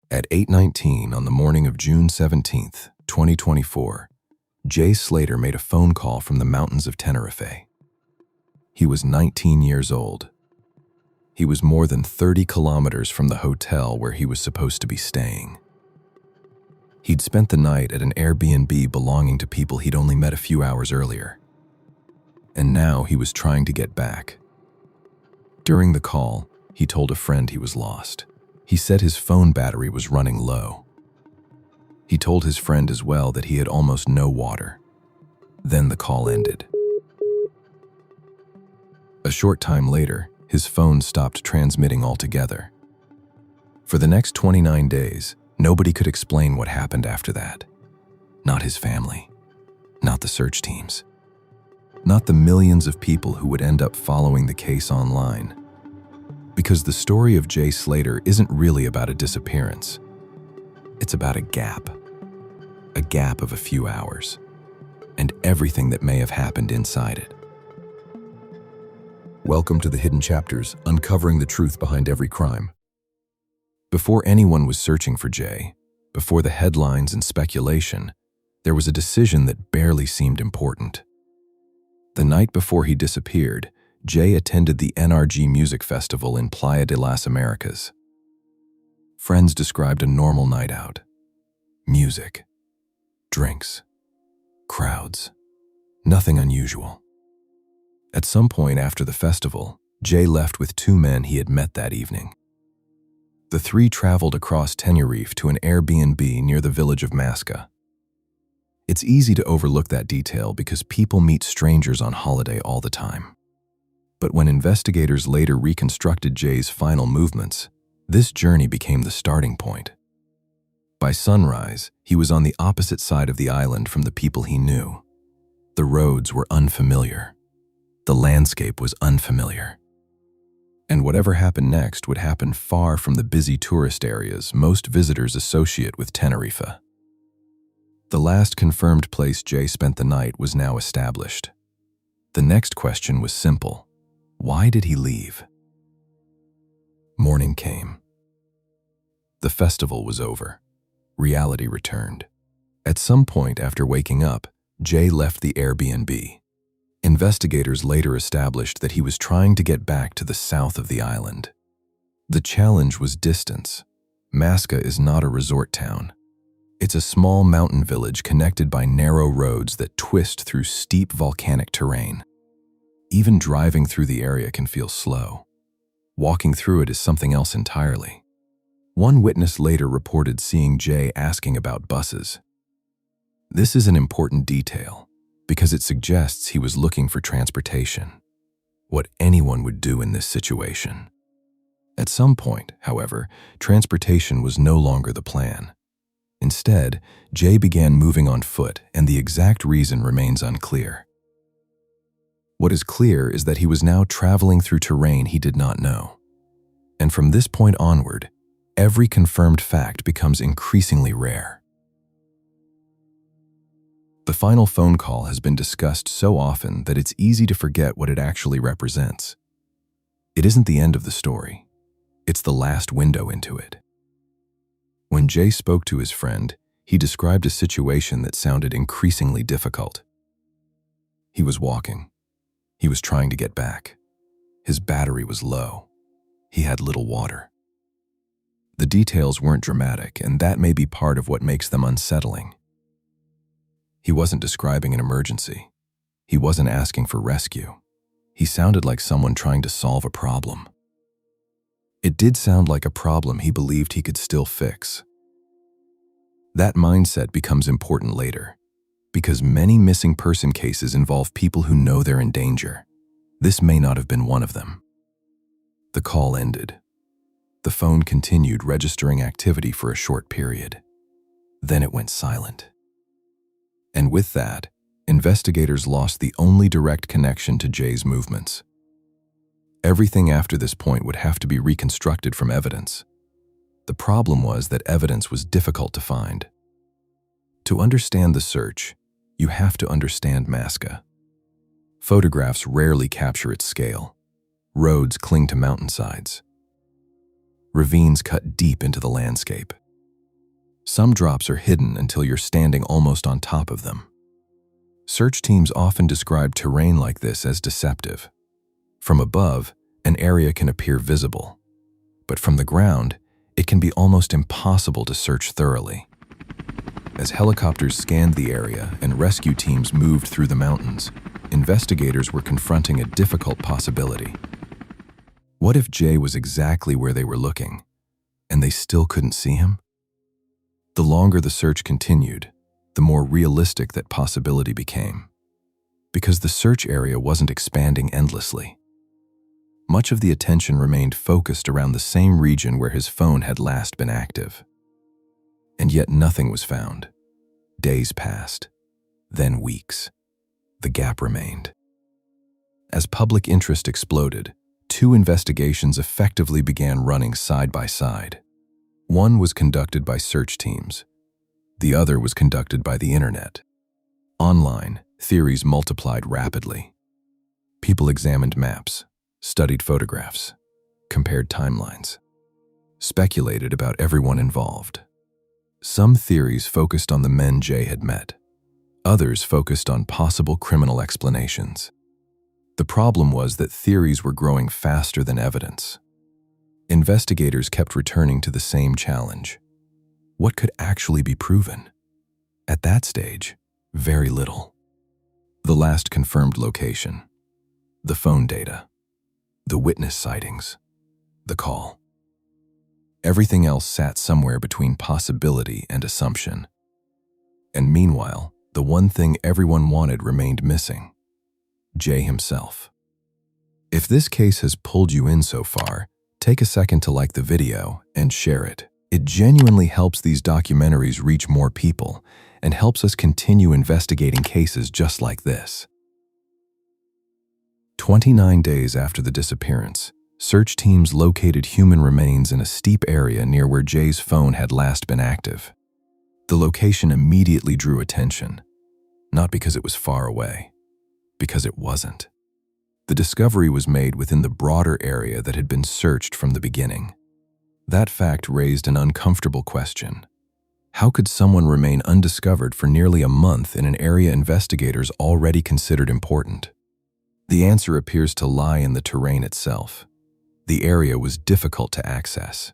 At 8:19 on the morning of June 17th, 2024, Jay Slater made a phone call from the mountains of Tenerife. He was 19 years old. He was more than 30 kilometers from the hotel where he was supposed to be staying. He'd spent the night at an Airbnb belonging to people he'd only met a few hours earlier. And now he was trying to get back. During the call, he told a friend he was lost. He said his phone battery was running low. He told his friend as well that he had almost no water. Then the call ended. A short time later, his phone stopped transmitting altogether. For the next 29 days, nobody could explain what happened after that. Not his family, not the search teams, not the millions of people who would end up following the case online. Because the story of Jay Slater isn't really about a disappearance. It's about a gap of a few hours, and everything that may have happened inside it. Welcome to the Hidden Chapters, uncovering the truth behind every crime. Before anyone was searching for Jay, before the headlines and speculation, there was a decision that barely seemed important. The night before he disappeared, Jay attended the NRG Music Festival in Playa de las Americas. Friends described a normal night out. Music, drinks, crowds, nothing unusual. At some point after the festival, Jay left with two men he had met that evening. The three traveled across Tenerife to an Airbnb near the village of Masca. It's easy to overlook that detail because people meet strangers on holiday all the time. But when investigators later reconstructed Jay's final movements, this journey became the starting point. By sunrise, he was on the opposite side of the island from the people he knew. The roads were unfamiliar. The landscape was unfamiliar. And whatever happened next would happen far from the busy tourist areas most visitors associate with Tenerife. The last confirmed place Jay spent the night was now established. The next question was simple. Why did he leave? Morning came. The festival was over. Reality returned. At some point after waking up, Jay left the Airbnb. Investigators later established that he was trying to get back to the south of the island. The challenge was distance. Masca is not a resort town. It's a small mountain village connected by narrow roads that twist through steep volcanic terrain. Even driving through the area can feel slow. Walking through it is something else entirely. One witness later reported seeing Jay asking about buses. This is an important detail because it suggests he was looking for transportation, what anyone would do in this situation. At some point, however, transportation was no longer the plan. Instead, Jay began moving on foot, and the exact reason remains unclear. What is clear is that he was now traveling through terrain he did not know. And from this point onward, every confirmed fact becomes increasingly rare. The final phone call has been discussed so often that it's easy to forget what it actually represents. It isn't the end of the story. It's the last window into it. When Jay spoke to his friend, he described a situation that sounded increasingly difficult. He was walking. He was trying to get back. His battery was low. He had little water. The details weren't dramatic, and that may be part of what makes them unsettling. He wasn't describing an emergency. He wasn't asking for rescue. He sounded like someone trying to solve a problem. It did sound like a problem he believed he could still fix. That mindset becomes important later, because many missing person cases involve people who know they're in danger. This may not have been one of them. The call ended. The phone continued registering activity for a short period. Then it went silent. And with that, investigators lost the only direct connection to Jay's movements. Everything after this point would have to be reconstructed from evidence. The problem was that evidence was difficult to find. To understand the search, you have to understand Masca. Photographs rarely capture its scale. Roads cling to mountainsides. Ravines cut deep into the landscape. Some drops are hidden until you're standing almost on top of them. Search teams often describe terrain like this as deceptive. From above, an area can appear visible, but from the ground, it can be almost impossible to search thoroughly. As helicopters scanned the area and rescue teams moved through the mountains, investigators were confronting a difficult possibility. What if Jay was exactly where they were looking, and they still couldn't see him? The longer the search continued, the more realistic that possibility became, because the search area wasn't expanding endlessly. Much of the attention remained focused around the same region where his phone had last been active. And yet nothing was found. Days passed, then weeks. The gap remained. As public interest exploded, two investigations effectively began running side by side. One was conducted by search teams. The other was conducted by the internet. Online, theories multiplied rapidly. People examined maps, studied photographs, compared timelines, speculated about everyone involved. Some theories focused on the men Jay had met. Others focused on possible criminal explanations. The problem was that theories were growing faster than evidence. Investigators kept returning to the same challenge. What could actually be proven? At that stage, very little. The last confirmed location, the phone data, the witness sightings, the call. Everything else sat somewhere between possibility and assumption. And meanwhile, the one thing everyone wanted remained missing: Jay himself. If this case has pulled you in so far, take a second to like the video and share it. It genuinely helps these documentaries reach more people and helps us continue investigating cases just like this. 29 days after the disappearance, search teams located human remains in a steep area near where Jay's phone had last been active. The location immediately drew attention, not because it was far away, because it wasn't. The discovery was made within the broader area that had been searched from the beginning. That fact raised an uncomfortable question. How could someone remain undiscovered for nearly a month in an area investigators already considered important? The answer appears to lie in the terrain itself. The area was difficult to access.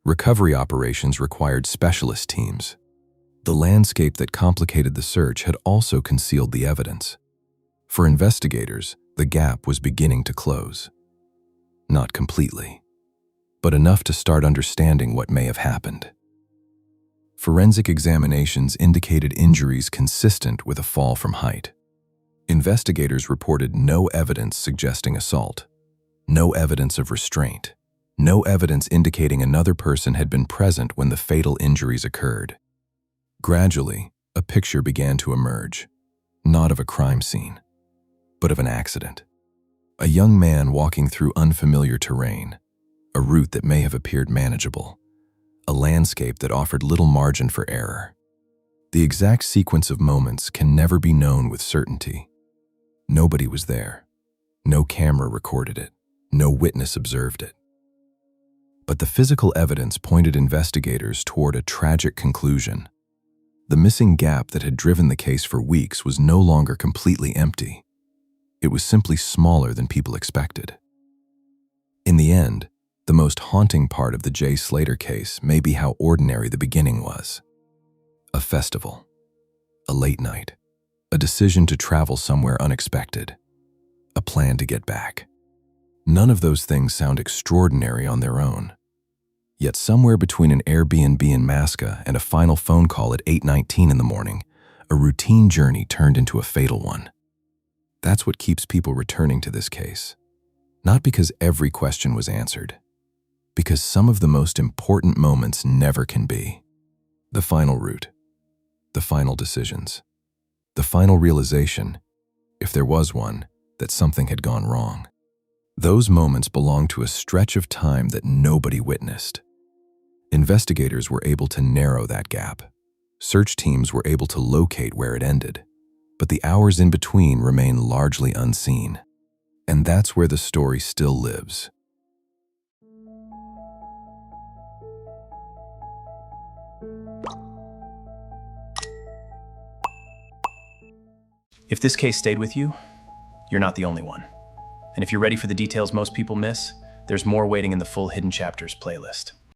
Recovery operations required specialist teams. The landscape that complicated the search had also concealed the evidence. For investigators, the gap was beginning to close. Not completely, but enough to start understanding what may have happened. Forensic examinations indicated injuries consistent with a fall from height. Investigators reported no evidence suggesting assault, no evidence of restraint, no evidence indicating another person had been present when the fatal injuries occurred. Gradually, a picture began to emerge, not of a crime scene, but of an accident. A young man walking through unfamiliar terrain, a route that may have appeared manageable, a landscape that offered little margin for error. The exact sequence of moments can never be known with certainty. Nobody was there. No camera recorded it. No witness observed it. But the physical evidence pointed investigators toward a tragic conclusion. The missing gap that had driven the case for weeks was no longer completely empty. It was simply smaller than people expected. In the end, the most haunting part of the Jay Slater case may be how ordinary the beginning was. A festival, a late night, a decision to travel somewhere unexpected, a plan to get back. None of those things sound extraordinary on their own. Yet somewhere between an Airbnb in Masca and a final phone call at 8:19 in the morning, a routine journey turned into a fatal one. That's what keeps people returning to this case. Not because every question was answered, because some of the most important moments never can be. The final route, the final decisions, the final realization, if there was one, that something had gone wrong. Those moments belong to a stretch of time that nobody witnessed. Investigators were able to narrow that gap. Search teams were able to locate where it ended, but the hours in between remain largely unseen. And that's where the story still lives. If this case stayed with you, you're not the only one. And if you're ready for the details most people miss, there's more waiting in the full Hidden Chapters playlist.